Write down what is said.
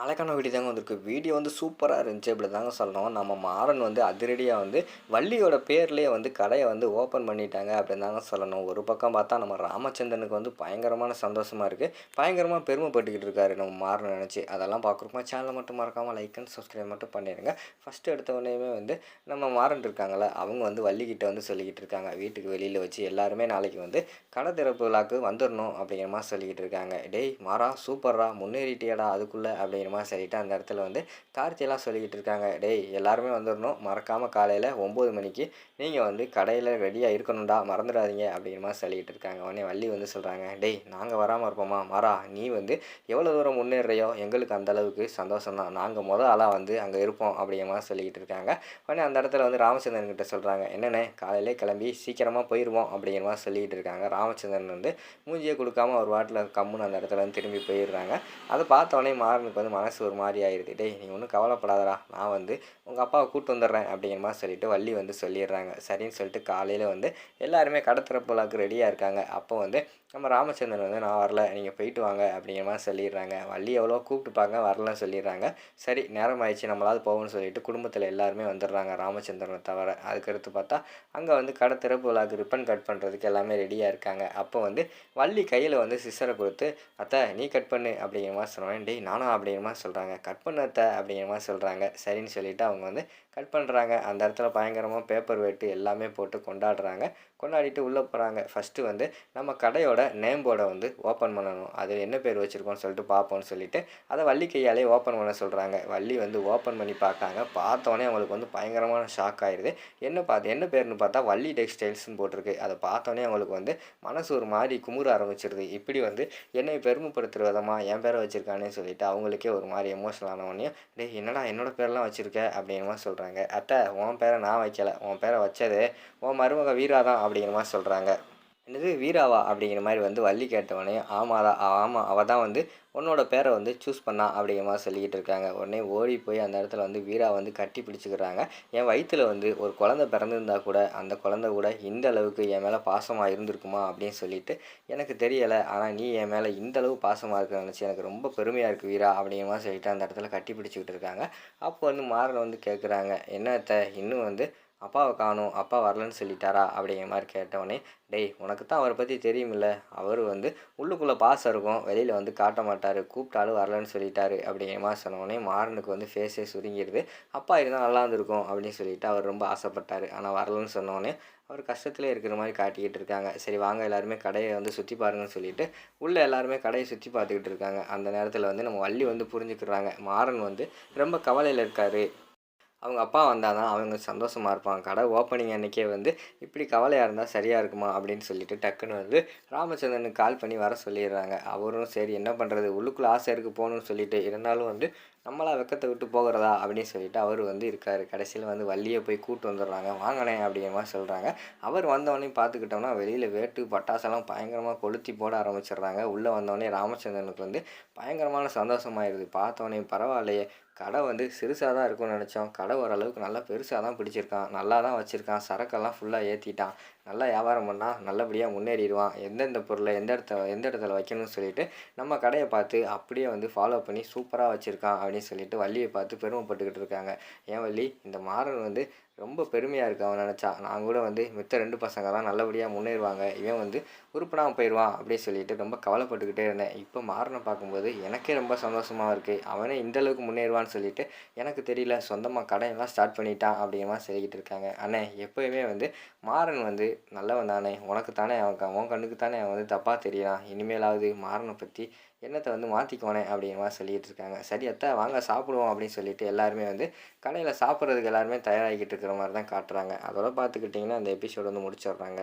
நாளைக்கான வீடியோ தாங்க வந்திருக்கு. வீடியோ வந்து சூப்பராக இருந்துச்சு அப்படி தாங்க சொல்லணும். நம்ம மாறன் வந்து அதிரடியாக வந்து வள்ளியோட பேர்லேயே வந்து கடையை வந்து ஓப்பன் பண்ணிட்டாங்க அப்படின்னு தாங்க சொல்லணும். ஒரு பக்கம் பார்த்தா நம்ம ராமச்சந்திரனுக்கு வந்து பயங்கரமான சந்தோஷமாக இருக்குது. பயங்கரமாக பெருமைப்பட்டுக்கிட்டு இருக்காரு நம்ம மாறன் நினச்சி. அதெல்லாம் பார்க்குறப்ப சேனலை மட்டும் மறக்காமல் லைக் அண்ட் சப்ஸ்கிரைப் மட்டும் பண்ணிடுங்க. ஃபஸ்ட்டு எடுத்த உடனேயுமே வந்து நம்ம மாறன் இருக்காங்கள அவங்க வந்து வள்ளிக்கிட்ட வந்து சொல்லிக்கிட்டு இருக்காங்க. வீட்டுக்கு வெளியில் வச்சு எல்லாருமே நாளைக்கு வந்து கடை திறப்பு விழாக்கு வந்துடணும் அப்படிங்கிற மாதிரி சொல்லிக்கிட்டு இருக்காங்க. டேய் மாறா சூப்பர்ரா முன்னேறிட்டியாடா அதுக்குள்ளே அப்படிங்கிற மாதிரி சொல்லிட்டு அந்த இடத்துல வந்து கார்த்தியெல்லாம் சொல்லிக்கிட்டு இருக்காங்க. டேய் எல்லாருமே வந்துடணும், மறக்காமல் காலையில் 9 மணிக்கு நீங்கள் வந்து கடையில் ரெடியாக இருக்கணும்டா, மறந்துடாதீங்க அப்படிங்கிற மாதிரி சொல்லிக்கிட்டு இருக்காங்க. உடனே வள்ளி வந்து சொல்கிறாங்க, டேய் நாங்கள் வராமல் இருப்போமா மாறா, நீ வந்து எவ்வளோ தூரம் முன்னேறையோ எங்களுக்கு அந்தளவுக்கு சந்தோஷம் தான், நாங்கள் ஆளாக வந்து அங்கே இருப்போம் அப்படிங்கிற மாதிரி சொல்லிக்கிட்டு இருக்காங்க. உடனே அந்த இடத்துல வந்து ராமச்சந்திரன் கிட்ட சொல்கிறாங்க, என்னண்ணே காலையிலே கிளம்பி சீக்கிரமாக போயிடுவோம் அப்படிங்கிற மாதிரி சொல்லிக்கிட்டு இருக்காங்க. ராமச்சந்திரன் வந்து மூஞ்சியை கொடுக்காம ஒரு வாட்டில் கம்முன்னு அந்த இடத்துல வந்து திரும்பி போயிடுறாங்க. அதை பார்த்தோன்னே மாறனுக்கு வந்து மனசு ஒரு மாதிரி ஆயிடுது. டேய் நீ ஒன்றும் கவலைப்படாதடா, நான் வந்து உங்கள் அப்பாவை கூப்பிட்டு வந்துடுறேன் அப்படிங்கிற மாதிரி சொல்லிவிட்டு வள்ளி வந்து சொல்லிடுறாங்க. சரின்னு சொல்லிட்டு காலையில் வந்து எல்லாருமே கடை திறப்பு விழாக்கு ரெடியாக இருக்காங்க. அப்போ வந்து நம்ம ராமச்சந்திரன் வந்து நான் வரல, நீங்கள் போயிட்டு வாங்க அப்படிங்கிற மாதிரி சொல்லிடுறாங்க. வள்ளி எவ்வளோ கூப்பிட்டுப்பாங்க, வரலன்னு சொல்லிடுறாங்க. சரி நேரம் ஆயிடுச்சு நம்மளாவது போவோம்னு சொல்லிட்டு குடும்பத்தில் எல்லாருமே வந்துடுறாங்க ராமச்சந்திரனை தவிர. அதுக்கடுத்து பார்த்தா அங்கே வந்து கடை திறப்பு விழாக்கு ரிப்பன் கட் பண்ணுறதுக்கு எல்லாமே ரெடியாக இருக்காங்க. அப்போ வந்து வள்ளி கையில் வந்து சிசரை கொடுத்து, அத்தை நீ கட் பண்ணு அப்படிங்கிற மாதிரி சொன்னேன். டேய் நானா அப்படிங்கிற மாதிரி சொல்கிறாங்க. கட் பண்ண அத்தை அப்படிங்கிற மாதிரி சொல்கிறாங்க. சரின்னு சொல்லிவிட்டு அவங்க வந்து கட் பண்ணுறாங்க. அந்த இடத்துல பயங்கரமாக பேப்பர் வெயிட்டு எல்லாமே போட்டு கொண்டாடுறாங்க. கொண்டாடிட்டு உள்ளே போகிறாங்க. ஃபஸ்ட்டு வந்து நம்ம கடையோட நேம் போர்டை வந்து ஓப்பன் பண்ணணும், அது என்ன பேர் வச்சுருக்கோன்னு சொல்லிட்டு பார்ப்போம்னு சொல்லிவிட்டு அதை வள்ளி கையாலே ஓப்பன் பண்ண சொல்கிறாங்க. வள்ளி வந்து ஓப்பன் பண்ணி பார்க்காங்க. பார்த்தோன்னே அவங்களுக்கு வந்து பயங்கரமான ஷாக் ஆயிடுது. என்ன பேர்னு பார்த்தா வள்ளி டெக்ஸ்டைல்ஸ்னு போட்டிருக்கு. அதை பார்த்தோன்னே அவங்களுக்கு வந்து மனசு ஒரு மாதிரி குமுற ஆரம்பிச்சிருது. இப்படி வந்து என்னை பெருமைப்படுத்துகிற விதமாக என் பேரை வச்சுருக்கானே சொல்லிவிட்டு அவங்களுக்கே ஒரு மாதிரி எமோஷனல் ஆனவொடனே, டேய் என்னடா என்னோடய பேரெலாம் வச்சுருக்க அப்படிங்கிற மாதிரி சொல்கிறாங்க. அத்தை உன் பேரை நான் வைக்கலை, உன் பேரை வச்சது உன் மருமக வீரா தான் அப்படிங்கிற மாதிரி சொல்கிறாங்க. என்னது வீராவா அப்படிங்கிற மாதிரி வந்து வள்ளி கேட்டவொடனே, ஆமாம் அவள் தான் வந்து உன்னோட பேரை வந்து சூஸ் பண்ணா அப்படிங்கிற மாதிரி சொல்லிக்கிட்டு இருக்காங்க. உடனே ஓடி போய் அந்த இடத்துல வந்து வீரா வந்து கட்டி பிடிச்சிக்கிறாங்க. என் வயிற்றில் வந்து ஒரு குழந்தை பிறந்திருந்தா கூட அந்த குழந்தை கூட இந்த அளவுக்கு என் மேலே பாசமாக இருந்திருக்குமா அப்படின்னு சொல்லிட்டு எனக்கு தெரியலை. ஆனால் நீ என் மேலே இந்த அளவு பாசமாக இருக்குன்னு நினச்சி எனக்கு ரொம்ப பெருமையாக இருக்குது வீரா அப்படிங்கிற மாதிரி சொல்லிட்டு அந்த இடத்துல கட்டி பிடிச்சிக்கிட்டு இருக்காங்க. அப்போ வந்து மாறன் வந்து கேட்குறாங்க, என்னத்த இன்னும் வந்து அப்பாவை காணும், அப்பா வரலன்னு சொல்லிட்டாரா அப்படிங்கிற மாதிரி கேட்டவொடனே, டேய் உனக்கு தான் அவரை பற்றி தெரியுமில்ல, அவர் வந்து உள்ளுக்குள்ளே பாசம் இருக்கும், வெளியில் வந்து காட்ட மாட்டார், கூப்பிட்டாலும் வரலன்னு சொல்லிட்டாரு அப்படிங்கிற மாதிரி சொன்னோடனே மாறனுக்கு வந்து ஃபேஸே சுருங்கிடுது. அப்பா இருந்தால் நல்லா இருந்திருக்கும் அப்படின்னு சொல்லிட்டு அவர் ரொம்ப ஆசைப்பட்டார். ஆனால் வரலன்னு சொன்னோடனே அவர் கஷ்டத்துலேயே இருக்கிற மாதிரி காட்டிக்கிட்டு இருக்காங்க. சரி வாங்க எல்லாருமே கடையை வந்து சுற்றி பாருங்கன்னு சொல்லிட்டு உள்ளே எல்லாருமே கடையை சுற்றி பார்த்துக்கிட்டு இருக்காங்க. அந்த நேரத்தில் வந்து நம்ம வள்ளி வந்து புரிஞ்சுக்கிறாங்க, மாறன் வந்து ரொம்ப கவலையில் இருக்கார், அவங்க அப்பா வந்தால் தான் அவங்க சந்தோஷமாக இருப்பாங்க, கடை ஓப்பனிங் அன்றைக்கே வந்து இப்படி கவலையாக இருந்தால் சரியாக இருக்குமா அப்படின்னு சொல்லிட்டு டக்குன்னு வந்து ராமச்சந்திரனுக்கு கால் பண்ணி வர சொல்லிடுறாங்க. அவரும் சரி என்ன பண்ணுறது, உள்ளுக்குள்ளே ஆசை இருக்குது போகணுன்னு சொல்லிட்டு, இருந்தாலும் வந்து நம்மளா வெக்கத்தை விட்டு போகிறதா அப்படின்னு சொல்லிட்டு அவர் வந்து இருக்கார். கடைசியில் வந்து வள்ளியை போய் கூப்பிட்டு வந்துடுறாங்க. வாங்கினே அப்படிங்கிற மாதிரி சொல்கிறாங்க. அவர் வந்தவொடனே பார்த்துக்கிட்டோம்னா வெளியில் வேட்டு பட்டாசெல்லாம் பயங்கரமாக கொளுத்தி போட ஆரம்பிச்சிடுறாங்க. உள்ளே வந்தவொடனே ராமச்சந்திரனுக்கு வந்து பயங்கரமான சந்தோஷமாயிருது. பார்த்தவொடனே பரவாயில்லையே, கடை வந்து சிறுசாக தான் இருக்கும்னு நினச்சோம், கடை ஓரளவுக்கு நல்லா பெருசாக தான் பிடிச்சிருக்கான், நல்லா தான் வச்சுருக்கான், சரக்கெல்லாம் ஃபுல்லாக ஏற்றிட்டான், நல்லா வியாபாரம் பண்ணால் நல்லபடியாக முன்னேறிடுவான், எந்தெந்த பொருளை எந்த இடத்துல வைக்கணும்னு சொல்லிட்டு நம்ம கடையை பார்த்து அப்படியே வந்து ஃபாலோ பண்ணி சூப்பராக வச்சுருக்கான் அப்படின்னு சொல்லிட்டு வள்ளியை பார்த்து பெருமைப்பட்டுக்கிட்டு இருக்காங்க. ஏன் வள்ளி, இந்த மாறன் வந்து ரொம்ப பெருமையாக இருக்குது அவன் நினச்சா, நான் கூட வந்து மித்த 2 பசங்க தான் நல்லபடியாக முன்னேறுவாங்க, இவன் வந்து உருப்படாமல் போயிடுவான் அப்படின்னு சொல்லிட்டு ரொம்ப கவலைப்பட்டுக்கிட்டே இருந்தேன். இப்போ மாறனை பார்க்கும்போது எனக்கே ரொம்ப சந்தோஷமாக இருக்குது, அவனே இந்தளவுக்கு முன்னேறுவான்னு சொல்லிட்டு எனக்கு தெரியல, சொந்தமாக கடையெல்லாம் ஸ்டார்ட் பண்ணிட்டான் அப்படிங்கிற மாதிரி சொல்லிக்கிட்டு இருக்காங்க. அண்ணே எப்போயுமே வந்து மாறன் வந்து நல்லவன் தானே, உனக்கு தானே அவன் உன் கண்ணுக்கு தானே அவன் வந்து தப்பாக தெரியலாம், இனிமேலாவது மாறனை பற்றி எண்ணத்தை வந்து மாற்றிக்கோனே அப்படிங்கிற மாதிரி சொல்லிகிட்டு இருக்காங்க. சரி அத்தை வாங்க சாப்பிடுவோம் அப்படின்னு சொல்லிட்டு எல்லாருமே வந்து கடையில் சாப்பிட்றதுக்கு எல்லாருமே தயாராகிக்கிட்டு இருக்கிற மாதிரி தான் காட்டுறாங்க. அதோட பார்த்துக்கிட்டிங்கன்னா அந்த எபிசோடு வந்து முடிச்சிடுறாங்க.